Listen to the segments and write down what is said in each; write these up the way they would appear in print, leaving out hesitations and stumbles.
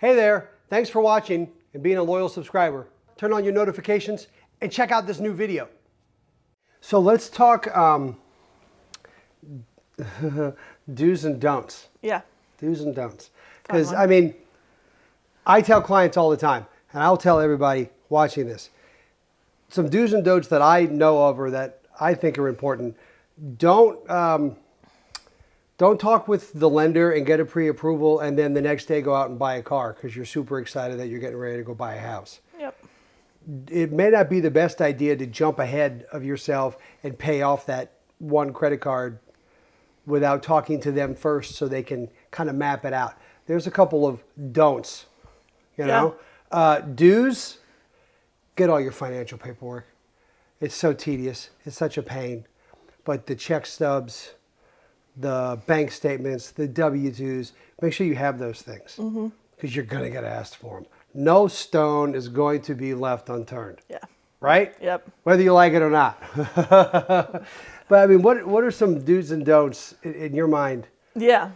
Hey there, thanks for watching and being a loyal subscriber. Turn on your notifications and check out this new video. So let's talk do's and don'ts. Yeah. Do's and don'ts. Because I mean, I tell clients all the time, and I'll tell everybody watching this, some do's and don'ts that I know of or that I think are important. Don't talk with the lender and get a pre-approval and then the next day go out and buy a car because you're super excited that you're getting ready to go buy a house. Yep. It may not be the best idea to jump ahead of yourself and pay off that one credit card without talking to them first so they can kind of map it out. There's a couple of don'ts, you know. Do's, get all your financial paperwork. It's so tedious. It's such a pain. But the check stubs, the bank statements, the W-2s, make sure you have those things because you're going to get asked for them. No stone is going to be left unturned. Yeah. Right? Yep. Whether you like it or not. But I mean, what are some do's and don'ts in your mind? Yeah.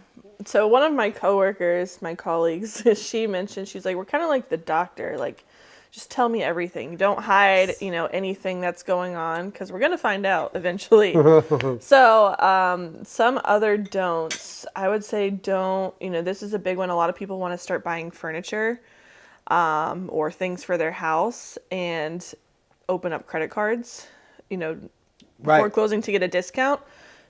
So one of my coworkers, my colleagues, she mentioned, she's like, we're kind of like the doctor. Like, just tell me everything. Don't hide, anything that's going on because we're going to find out eventually. So some other don'ts, I would say don't, this is a big one. A lot of people want to start buying furniture or things for their house and open up credit cards, before closing to get a discount.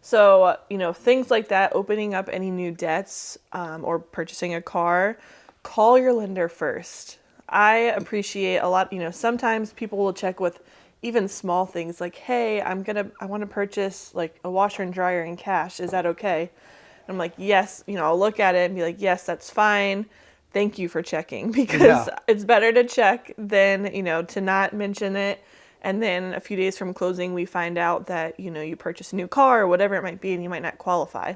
So, things like that, opening up any new debts or purchasing a car, call your lender first. I appreciate a lot, sometimes people will check with even small things like, hey, I want to purchase like a washer and dryer in cash. Is that okay? And I'm like, yes, I'll look at it and be like, yes, that's fine. Thank you for checking because it's better to check than, to not mention it. And then a few days from closing, we find out that, you purchase a new car or whatever it might be, and you might not qualify.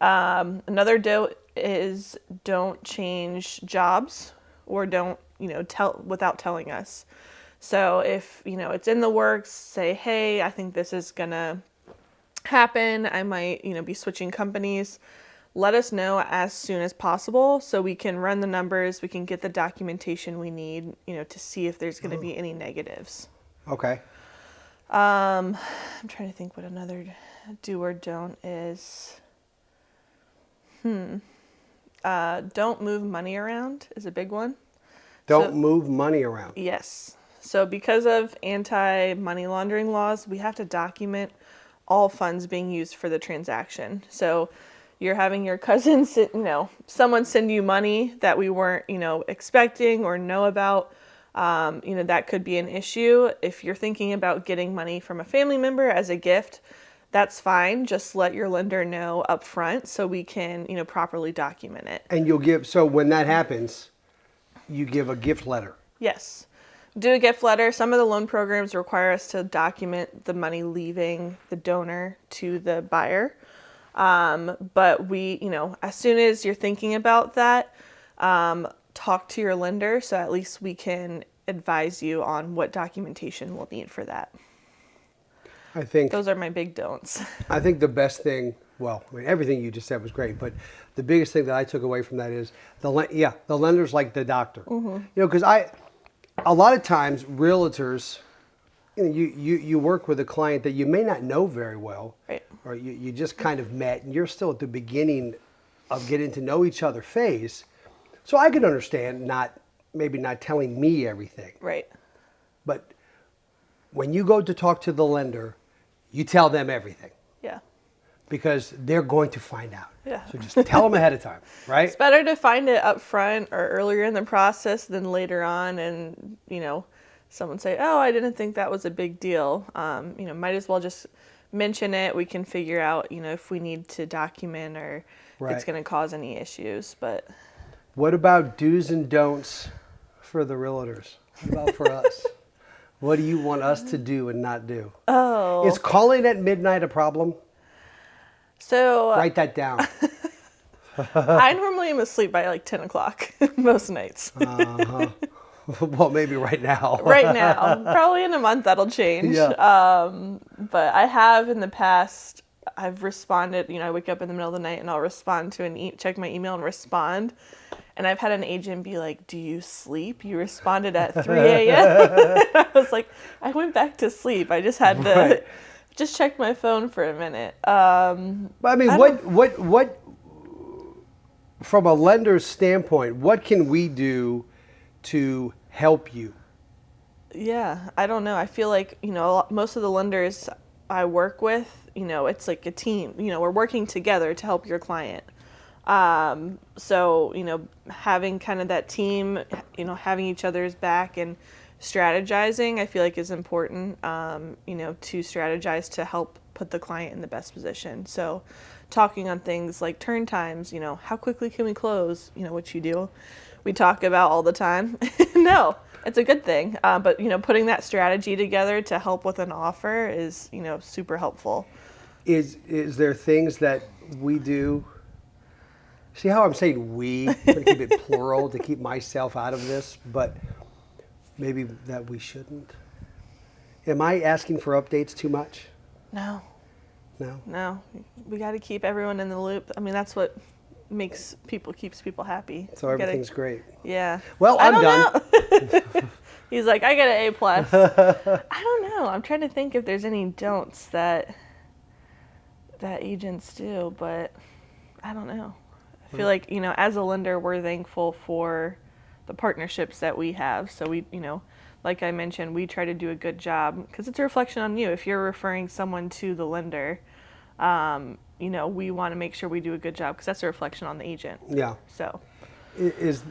Another don't is don't change jobs or don't, tell without telling us. So if, it's in the works, say, hey, I think this is going to happen. I might, be switching companies. Let us know as soon as possible so we can run the numbers. We can get the documentation we need, to see if there's going to be any negatives. Okay. I'm trying to think what another do or don't is. Don't move money around is a big one. Don't move money around. Yes. So because of anti-money laundering laws, we have to document all funds being used for the transaction. So you're having your cousin, someone send you money that we weren't, expecting or know about. That could be an issue. If you're thinking about getting money from a family member as a gift, that's fine. Just let your lender know up front so we can, properly document it. And so when that happens, you give a gift letter. Yes. Do a gift letter. Some of the loan programs require us to document the money leaving the donor to the buyer. But we, as soon as you're thinking about that, talk to your lender so at least we can advise you on what documentation we'll need for that. I think those are my big don'ts. I think the best thing, everything you just said was great, but the biggest thing that I took away from that is the lender's like the doctor. Because a lot of times realtors, you work with a client that you may not know very well, right? Or you just kind of met and you're still at the beginning of getting to know each other phase. So I could understand maybe not telling me everything. Right. But when you go to talk to the lender, you tell them everything. Yeah. Because they're going to find out. Yeah. So just tell them ahead of time, right? It's better to find it up front or earlier in the process than later on and, someone say, oh, I didn't think that was a big deal. Might as well just mention it. We can figure out, if we need to document or if it's going to cause any issues. But what about do's and don'ts for the realtors? What about for us? What do you want us to do and not do? Oh. Is calling at midnight a problem? So write that down. I normally am asleep by like 10 o'clock most nights. Well, maybe right now. Right now. Probably in a month that'll change. Yeah. But I have in the past, I've responded, I wake up in the middle of the night and I'll respond to check my email and respond. And I've had an agent be like, "Do you sleep? You responded at 3 a.m." I was like, "I went back to sleep. I just had to Right. just check my phone for a minute." But I mean, what, from a lender's standpoint, what can we do to help you? Yeah, I don't know. I feel like, most of the lenders I work with, it's like a team. We're working together to help your client. So, having kind of that team, having each other's back and strategizing, I feel like is important, to strategize to help put the client in the best position. So talking on things like turn times, how quickly can we close, which you do, we talk about all the time. No, it's a good thing. But, putting that strategy together to help with an offer is, super helpful. Is there things that we do? See how I'm saying we? I'm going to keep it plural to keep myself out of this, but maybe that we shouldn't. Am I asking for updates too much? No. No? We got to keep everyone in the loop. I mean, that's what keeps people happy. So everything's great. Yeah. Well, I'm done. He's like, I get an A+. I don't know. I'm trying to think if there's any don'ts that agents do, but I don't know. I feel like, as a lender, we're thankful for the partnerships that we have. So we, like I mentioned, we try to do a good job because it's a reflection on you. If you're referring someone to the lender, we want to make sure we do a good job because that's a reflection on the agent. Yeah. So Is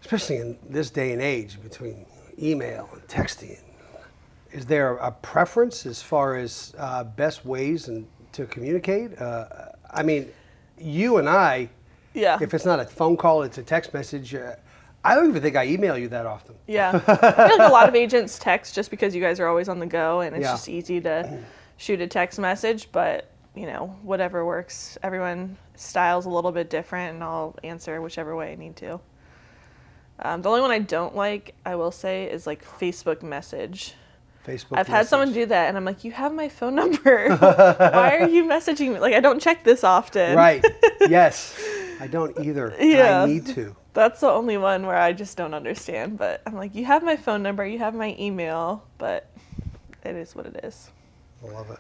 especially in this day and age between email and texting, is there a preference as far as best ways to communicate? I mean, you and I, yeah. if it's not a phone call, it's a text message. I don't even think I email you that often. Yeah. I feel like a lot of agents text just because you guys are always on the go and it's Yeah. just easy to shoot a text message, but whatever works. Everyone style's a little bit different and I'll answer whichever way I need to. The only one I don't like, I will say, is like Facebook message. I've had someone do that and I'm like, you have my phone number. Why are you messaging me? Like, I don't check this often. Right. Yes. I don't either. Yeah. I need to. That's the only one where I just don't understand. But I'm like, you have my phone number, you have my email, but it is what it is. I love it.